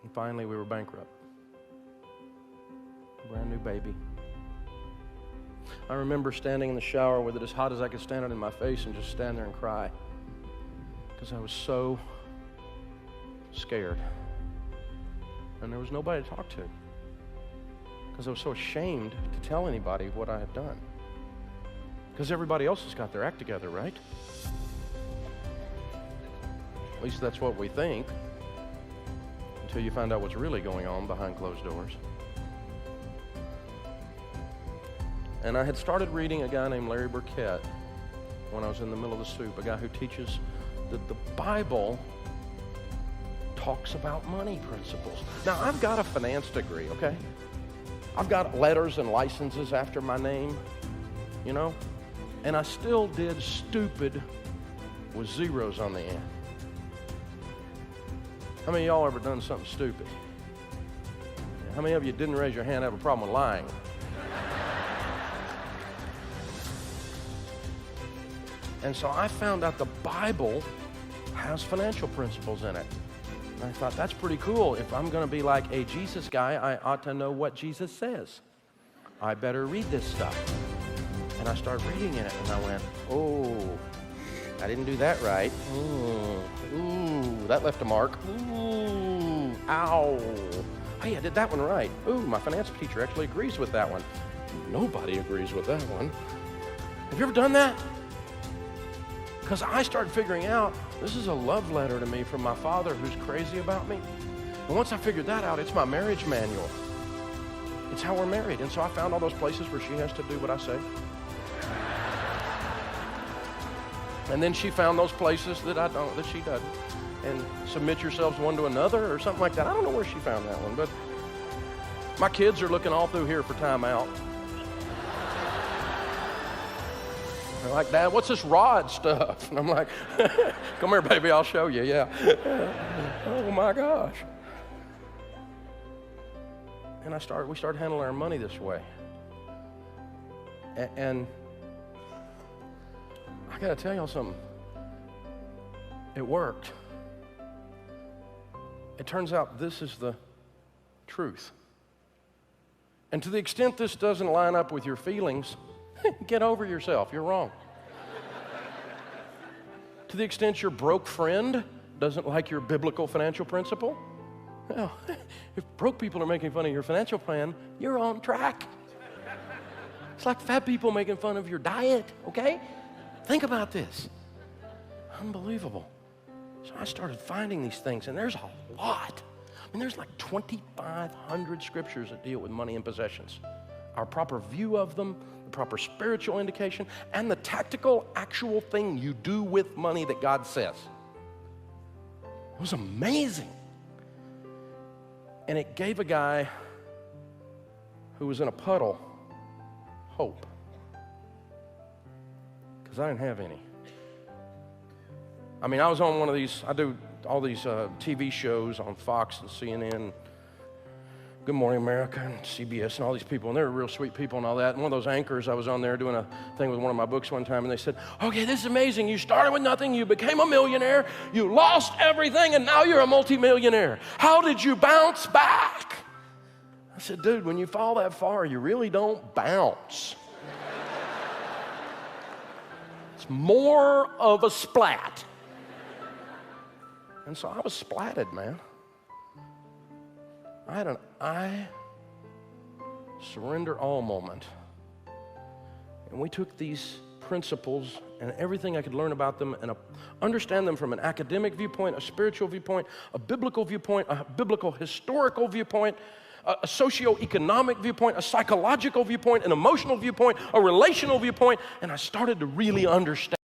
And finally, we were bankrupt. Brand new baby. I remember standing in the shower with it as hot as I could stand it in my face and just stand there and cry because I was so scared. And there was nobody to talk to because I was so ashamed to tell anybody what I had done. Because everybody else has got their act together, right? At least that's what we think, until you find out what's really going on behind closed doors. And I had started reading a guy named Larry Burkett when I was in the middle of the soup, a guy who teaches that the Bible talks about money principles. Now, I've got a finance degree, okay? I've got letters and licenses after my name, you know? And I still did stupid with zeros on the end. How many of y'all ever done something stupid? How many of you didn't raise your hand have a problem with lying? And so I found out the Bible has financial principles in it. And I thought, that's pretty cool. If I'm going to be like a Jesus guy, I ought to know what Jesus says. I better read this stuff. And I started reading it, and I went, oh, I didn't do that right. Ooh, that left a mark. Ooh, ow. Hey, I did that one right. Ooh, my finance teacher actually agrees with that one. Nobody agrees with that one. Have you ever done that? Because I started figuring out this is a love letter to me from my father who's crazy about me. And once I figured that out, it's my marriage manual. It's how we're married. And so I found all those places where she has to do what I say. And then she found those places that I don't, that she doesn't. And submit yourselves one to another or something like that. I don't know where she found that one, but my kids are looking all through here for time out. They're like, Dad, what's this rod stuff? And I'm like, come here, baby, I'll show you, yeah. Oh my gosh. And we started handling our money this way. And I gotta tell y'all something. It worked. It turns out this is the truth. And to the extent this doesn't line up with your feelings, get over yourself, you're wrong. To the extent your broke friend doesn't like your biblical financial principle, well, if broke people are making fun of your financial plan, you're on track. It's like fat people making fun of your diet, okay? Think about this. Unbelievable. So I started finding these things, and there's a lot. I mean, there's like 2,500 scriptures that deal with money and possessions. Our proper view of them, the proper spiritual indication, and the tactical, actual thing you do with money that God says. It was amazing. And it gave a guy who was in a puddle hope. Because I didn't have any. I mean, I was on one of these, I do all these TV shows on Fox and CNN, Good Morning America and CBS and all these people, and they were real sweet people and all that. And one of those anchors, I was on there doing a thing with one of my books one time, and they said, okay, this is amazing. You started with nothing, you became a millionaire, you lost everything, and now you're a multimillionaire. How did you bounce back? I said, dude, when you fall that far, you really don't bounce. It's more of a splat. And so I was splatted, man. I had an I surrender all moment. And we took these principles and everything I could learn about them and understand them from an academic viewpoint, a spiritual viewpoint, a biblical historical viewpoint, a socio-economic viewpoint, a psychological viewpoint, an emotional viewpoint, a relational viewpoint, and I started to really understand